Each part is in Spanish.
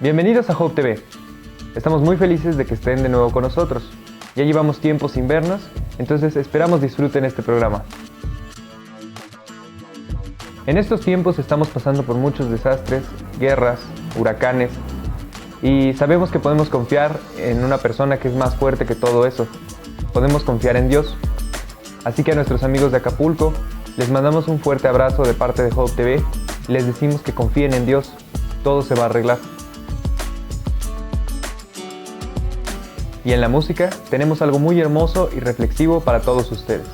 Bienvenidos a Hope TV. Estamos muy felices de que estén de nuevo con nosotros. Ya llevamos tiempo sin vernos, entonces esperamos disfruten este programa. En estos tiempos estamos pasando por muchos desastres, guerras, huracanes, y sabemos que podemos confiar en una persona que es más fuerte que todo eso. Podemos confiar en Dios. Así que a nuestros amigos de Acapulco, les mandamos un fuerte abrazo de parte de Hope TV y les decimos que confíen en Dios. Todo se va a arreglar. Y en la música tenemos algo muy hermoso y reflexivo para todos ustedes.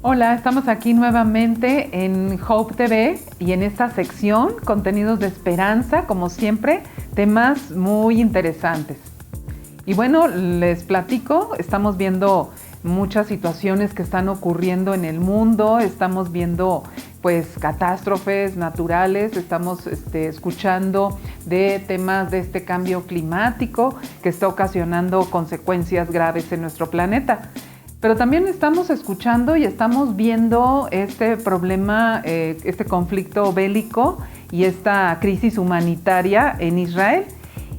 Hola, estamos aquí nuevamente en Hope TV y en esta sección, contenidos de esperanza, como siempre, temas muy interesantes. Y bueno, les platico, estamos viendo muchas situaciones que están ocurriendo en el mundo, estamos viendo pues catástrofes naturales, estamos escuchando de temas de este cambio climático que está ocasionando consecuencias graves en nuestro planeta. Pero también estamos escuchando y estamos viendo este problema, este conflicto bélico y esta crisis humanitaria en Israel.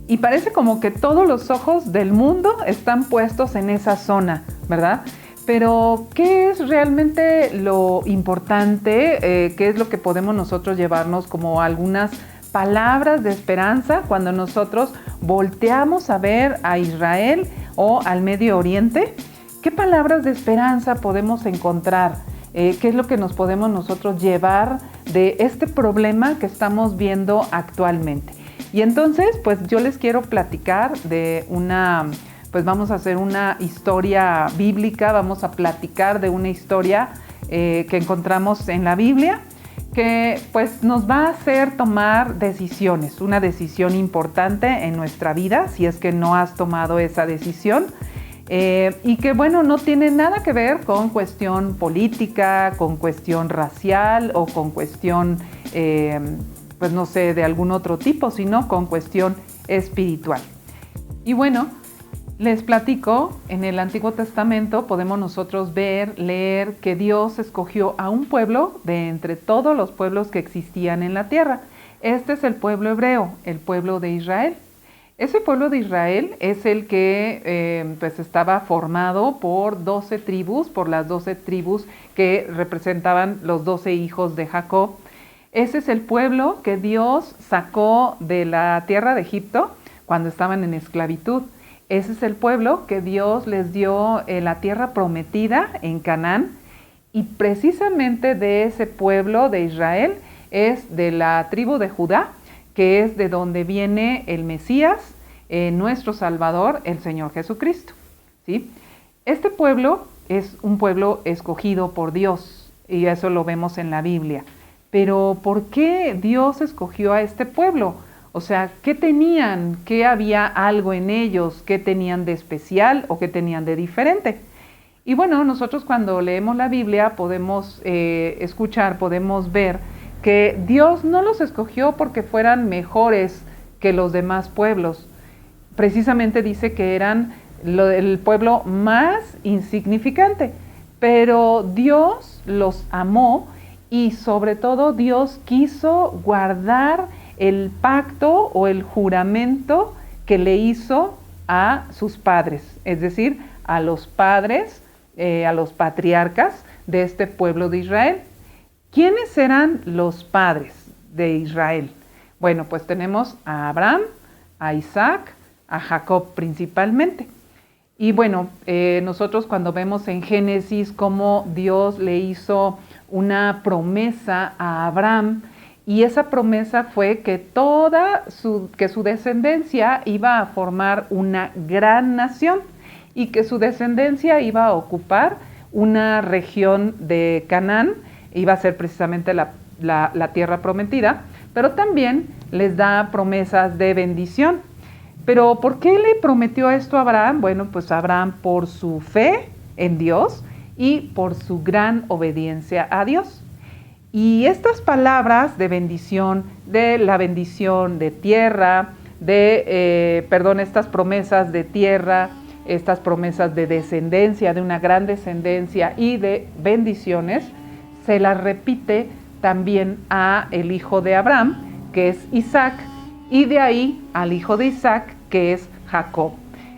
Y parece como que todos los ojos del mundo están puestos en esa zona, ¿verdad? Pero, ¿qué es realmente lo importante? ¿Qué es lo que podemos nosotros llevarnos como algunas palabras de esperanza cuando nosotros volteamos a ver a Israel o al Medio Oriente? ¿Qué palabras de esperanza podemos encontrar? qué es lo que nos podemos nosotros llevar de este problema que estamos viendo actualmente. Y entonces, pues yo les quiero platicar de pues vamos a hacer una historia bíblica, vamos a platicar de una historia que encontramos en la Biblia, que pues nos va a hacer tomar decisiones, una decisión importante en nuestra vida, si es que no has tomado esa decisión, y que bueno, no tiene nada que ver con cuestión política, con cuestión racial o con cuestión, pues no sé, de algún otro tipo, sino con cuestión espiritual. Y bueno, les platico, en el Antiguo Testamento podemos nosotros leer que Dios escogió a un pueblo de entre todos los pueblos que existían en la tierra. Este es el pueblo hebreo, el pueblo de Israel. Ese pueblo de Israel es el que pues estaba formado por 12 tribus, por las 12 tribus que representaban los 12 hijos de Jacob. Ese es el pueblo que Dios sacó de la tierra de Egipto cuando estaban en esclavitud. Ese es el pueblo que Dios les dio la tierra prometida en Canaán, y precisamente de ese pueblo de Israel es de la tribu de Judá, que es de donde viene el Mesías, nuestro Salvador, el Señor Jesucristo, ¿sí? Este pueblo es un pueblo escogido por Dios, y eso lo vemos en la Biblia. Pero ¿por qué Dios escogió a este pueblo? O sea, ¿qué tenían? ¿Qué había algo en ellos? ¿Qué tenían de especial o qué tenían de diferente? Y bueno, nosotros cuando leemos la Biblia podemos escuchar, podemos ver que Dios no los escogió porque fueran mejores que los demás pueblos. Precisamente dice que eran el pueblo más insignificante, pero Dios los amó y sobre todo Dios quiso guardar el pacto o el juramento que le hizo a sus padres, es decir, a los padres, a los patriarcas de este pueblo de Israel. ¿Quiénes eran los padres de Israel? Bueno, pues tenemos a Abraham, a Isaac, a Jacob principalmente. Y bueno, nosotros cuando vemos en Génesis cómo Dios le hizo una promesa a Abraham, y esa promesa fue que que su descendencia iba a formar una gran nación y que su descendencia iba a ocupar una región de Canaán, iba a ser precisamente la tierra prometida, pero también les da promesas de bendición. Pero ¿por qué le prometió esto a Abraham? Bueno, pues Abraham por su fe en Dios y por su gran obediencia a Dios. Y estas palabras de bendición, de la bendición de tierra, estas promesas de tierra, estas promesas de descendencia, de una gran descendencia y de bendiciones, se las repite también a el hijo de Abraham, que es Isaac, y de ahí al hijo de Isaac, que es Jacob.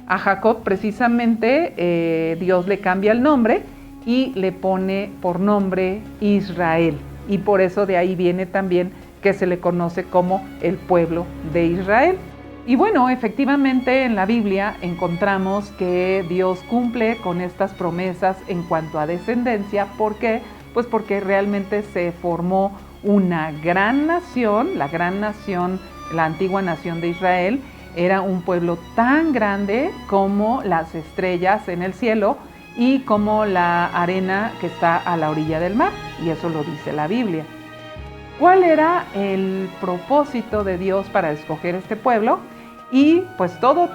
A Jacob precisamente Dios le cambia el nombre y le pone por nombre Israel. Y por eso de ahí viene también que se le conoce como el pueblo de Israel. Y bueno, efectivamente en la Biblia encontramos que Dios cumple con estas promesas en cuanto a descendencia. ¿Por qué? Pues porque realmente se formó una gran nación, la antigua nación de Israel. Era un pueblo tan grande como las estrellas en el cielo y como la arena que está a la orilla del mar, y eso lo dice la Biblia. ¿Cuál era el propósito de Dios para escoger este pueblo? Y pues todo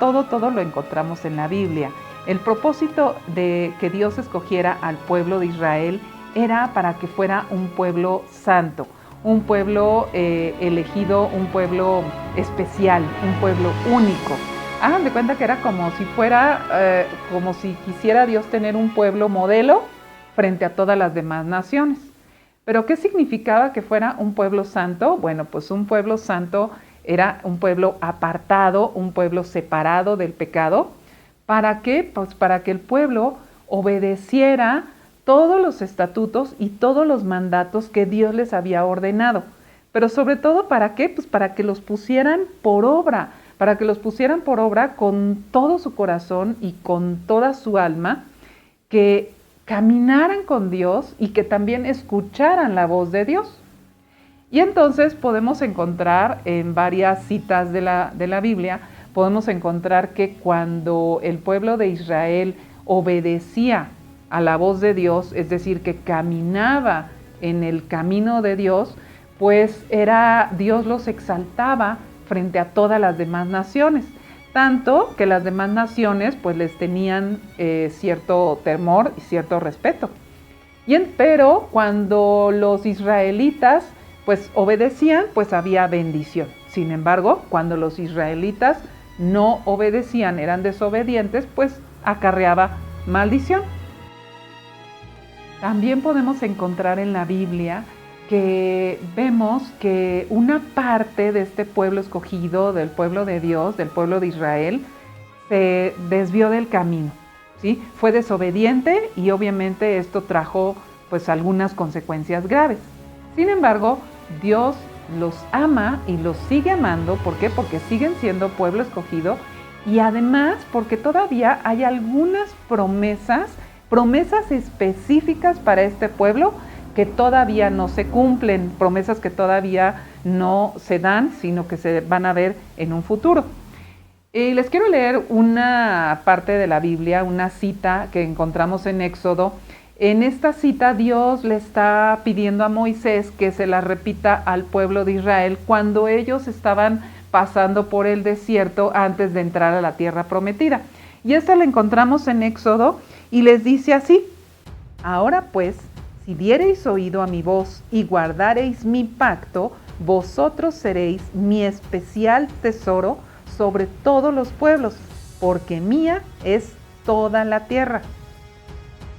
lo encontramos en la Biblia. El propósito de que Dios escogiera al pueblo de Israel era para que fuera un pueblo santo, un pueblo elegido, un pueblo especial, un pueblo único. Hagan de cuenta que era como si quisiera Dios tener un pueblo modelo frente a todas las demás naciones. ¿Pero qué significaba que fuera un pueblo santo? Bueno, pues un pueblo santo era un pueblo apartado, un pueblo separado del pecado. ¿Para qué? Pues para que el pueblo obedeciera todos los estatutos y todos los mandatos que Dios les había ordenado. Pero sobre todo, ¿para qué? Pues para que los pusieran por obra, con todo su corazón y con toda su alma, que caminaran con Dios y que también escucharan la voz de Dios. Y entonces podemos encontrar en varias citas de la Biblia, podemos encontrar que cuando el pueblo de Israel obedecía a la voz de Dios, es decir, que caminaba en el camino de Dios, pues Dios los exaltaba frente a todas las demás naciones. Tanto que las demás naciones pues les tenían cierto temor y cierto respeto. Pero cuando los israelitas pues obedecían, pues había bendición. Sin embargo, cuando los israelitas no obedecían, eran desobedientes, pues acarreaba maldición. También podemos encontrar en la Biblia que vemos que una parte de este pueblo escogido, del pueblo de Dios, del pueblo de Israel, se desvió del camino, ¿sí? Fue desobediente y obviamente esto trajo pues algunas consecuencias graves. Sin embargo, Dios los ama y los sigue amando. ¿Por qué? Porque siguen siendo pueblo escogido y además porque todavía hay algunas promesas específicas para este pueblo que todavía no se cumplen, promesas que todavía no se dan, sino que se van a ver en un futuro. Les quiero leer una parte de la Biblia, una cita que encontramos en Éxodo. En esta cita Dios le está pidiendo a Moisés que se la repita al pueblo de Israel cuando ellos estaban pasando por el desierto antes de entrar a la tierra prometida. Y esta la encontramos en Éxodo y les dice así: ahora pues, si diereis oído a mi voz y guardareis mi pacto, vosotros seréis mi especial tesoro sobre todos los pueblos, porque mía es toda la tierra.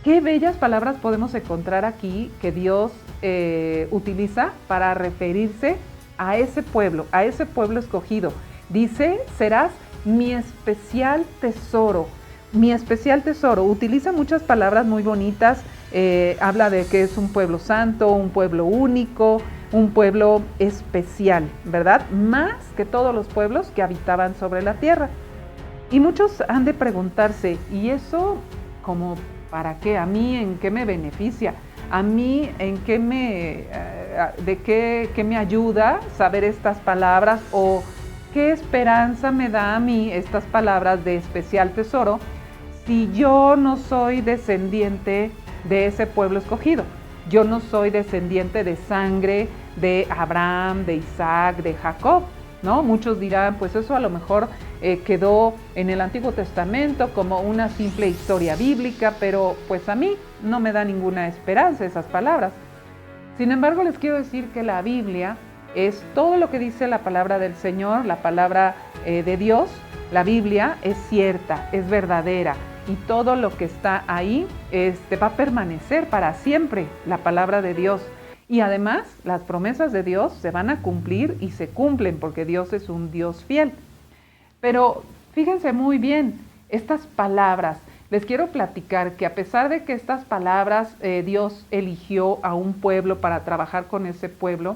Qué bellas palabras podemos encontrar aquí que Dios utiliza para referirse a ese pueblo escogido. Dice, serás mi especial tesoro. Mi especial tesoro. Utiliza muchas palabras muy bonitas. Habla de que es un pueblo santo, un pueblo único, un pueblo especial, ¿verdad? Más que todos los pueblos que habitaban sobre la tierra. Y muchos han de preguntarse, ¿y eso como para qué? ¿A mí en qué me beneficia? ¿A mí en qué qué me ayuda saber estas palabras? ¿O qué esperanza me da a mí estas palabras de especial tesoro si yo no soy descendiente de ese pueblo escogido? Yo no soy descendiente de sangre de Abraham, de Isaac, de Jacob, ¿no? Muchos dirán, pues eso a lo mejor quedó en el Antiguo Testamento como una simple historia bíblica, pero pues a mí no me da ninguna esperanza esas palabras. Sin embargo, les quiero decir que la Biblia es todo lo que dice la palabra del Señor, la palabra de Dios. La Biblia es cierta, es verdadera. Y todo lo que está ahí va a permanecer para siempre, la palabra de Dios. Y además, las promesas de Dios se van a cumplir y se cumplen porque Dios es un Dios fiel. Pero fíjense muy bien, estas palabras, les quiero platicar que a pesar de que estas palabras Dios eligió a un pueblo para trabajar con ese pueblo,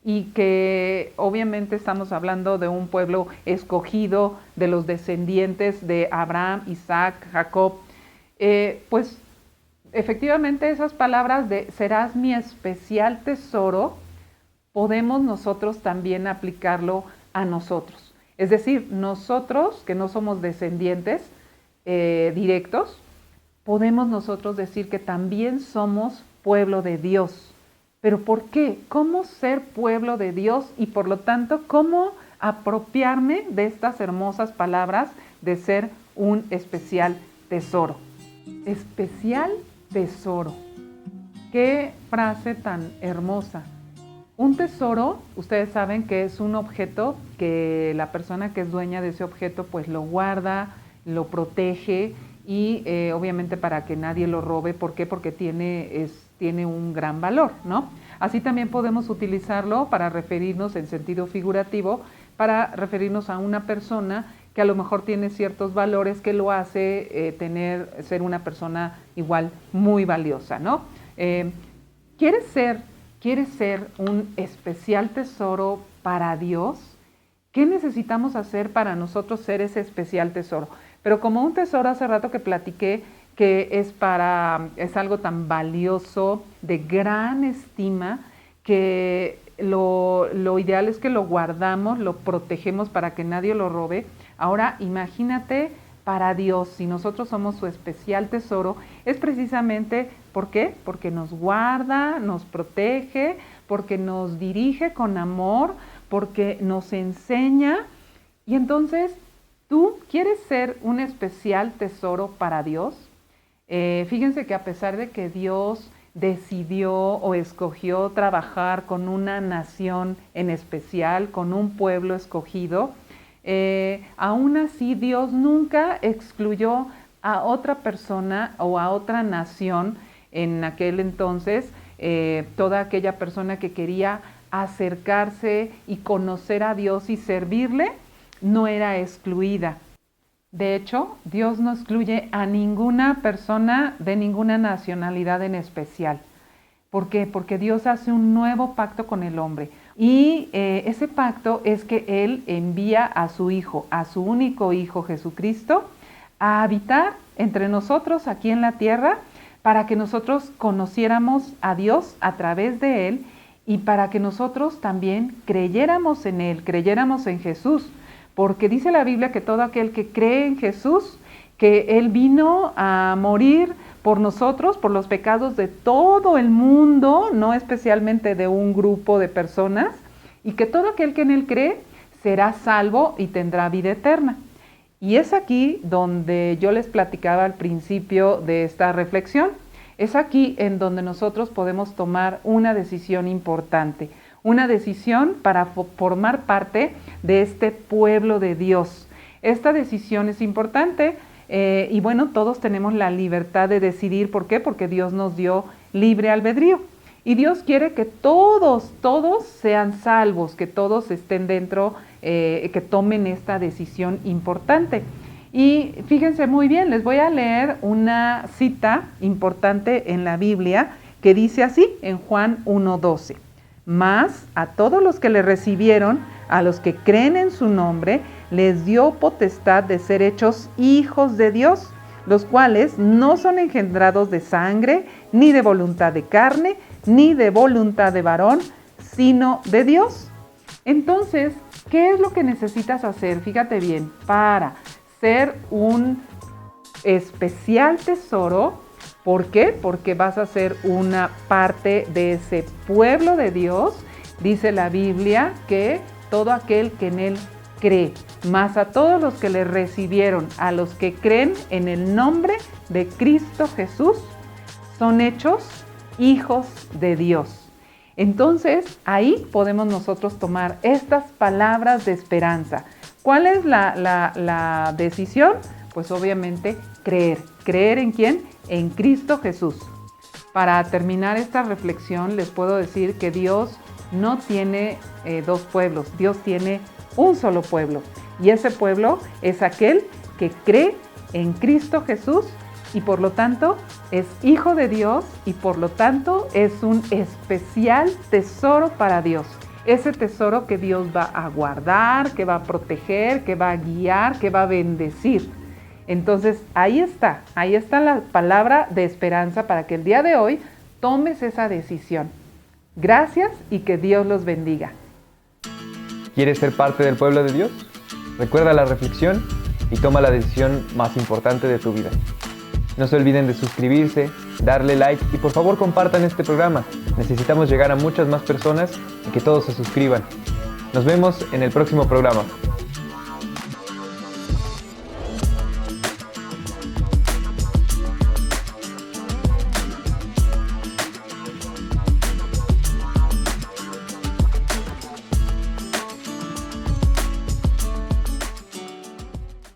y que obviamente estamos hablando de un pueblo escogido, de los descendientes de Abraham, Isaac, Jacob, pues efectivamente esas palabras de serás mi especial tesoro, podemos nosotros también aplicarlo a nosotros. Es decir, nosotros que no somos descendientes directos, podemos nosotros decir que también somos pueblo de Dios. ¿Pero por qué? ¿Cómo ser pueblo de Dios? Y por lo tanto, ¿cómo apropiarme de estas hermosas palabras de ser un especial tesoro? Especial tesoro. Qué frase tan hermosa. Un tesoro, ustedes saben que es un objeto que la persona que es dueña de ese objeto pues lo guarda, lo protege y obviamente para que nadie lo robe. ¿Por qué? Porque tiene un gran valor, ¿no? Así también podemos utilizarlo para referirnos en sentido figurativo, para referirnos a una persona que a lo mejor tiene ciertos valores que lo hace ser una persona igual muy valiosa, ¿no? ¿Quieres ser un especial tesoro para Dios? ¿Qué necesitamos hacer para nosotros ser ese especial tesoro? Pero como un tesoro, hace rato que platiqué que es algo tan valioso, de gran estima, que lo ideal es que lo guardamos, lo protegemos para que nadie lo robe. Ahora imagínate para Dios, si nosotros somos su especial tesoro, es precisamente, ¿por qué? Porque nos guarda, nos protege, porque nos dirige con amor, porque nos enseña. Y entonces, ¿tú quieres ser un especial tesoro para Dios? Fíjense que a pesar de que Dios decidió o escogió trabajar con una nación en especial, con un pueblo escogido, aún así Dios nunca excluyó a otra persona o a otra nación en aquel entonces. Toda aquella persona que quería acercarse y conocer a Dios y servirle no era excluida. De hecho, Dios no excluye a ninguna persona de ninguna nacionalidad en especial. ¿Por qué? Porque Dios hace un nuevo pacto con el hombre. Y ese pacto es que Él envía a su Hijo, a su único Hijo Jesucristo, a habitar entre nosotros aquí en la tierra, para que nosotros conociéramos a Dios a través de Él y para que nosotros también creyéramos en Él, creyéramos en Jesús. Porque dice la Biblia que todo aquel que cree en Jesús, que Él vino a morir por nosotros, por los pecados de todo el mundo, no especialmente de un grupo de personas, y que todo aquel que en Él cree será salvo y tendrá vida eterna. Y es aquí donde yo les platicaba al principio de esta reflexión, es aquí en donde nosotros podemos tomar una decisión importante, una decisión para formar parte de este pueblo de Dios. Esta decisión es importante y bueno, todos tenemos la libertad de decidir. ¿Por qué? Porque Dios nos dio libre albedrío. Y Dios quiere que todos sean salvos, que todos estén dentro, que tomen esta decisión importante. Y fíjense muy bien, les voy a leer una cita importante en la Biblia que dice así, en Juan 1:12. Mas a todos los que le recibieron, a los que creen en su nombre, les dio potestad de ser hechos hijos de Dios, los cuales no son engendrados de sangre, ni de voluntad de carne, ni de voluntad de varón, sino de Dios. Entonces, ¿qué es lo que necesitas hacer? Fíjate bien, para ser un especial tesoro. ¿Por qué? Porque vas a ser una parte de ese pueblo de Dios. Dice la Biblia que todo aquel que en Él cree, más a todos los que le recibieron, a los que creen en el nombre de Cristo Jesús, son hechos hijos de Dios. Entonces, ahí podemos nosotros tomar estas palabras de esperanza. ¿Cuál es la decisión? Pues obviamente creer. ¿Creer en quién? En Cristo Jesús. Para terminar esta reflexión, les puedo decir que Dios no tiene dos pueblos, Dios tiene un solo pueblo. Y ese pueblo es aquel que cree en Cristo Jesús y por lo tanto es hijo de Dios y por lo tanto es un especial tesoro para Dios. Ese tesoro que Dios va a guardar, que va a proteger, que va a guiar, que va a bendecir. Entonces, ahí está la palabra de esperanza para que el día de hoy tomes esa decisión. Gracias y que Dios los bendiga. ¿Quieres ser parte del pueblo de Dios? Recuerda la reflexión y toma la decisión más importante de tu vida. No se olviden de suscribirse, darle like y por favor compartan este programa. Necesitamos llegar a muchas más personas y que todos se suscriban. Nos vemos en el próximo programa.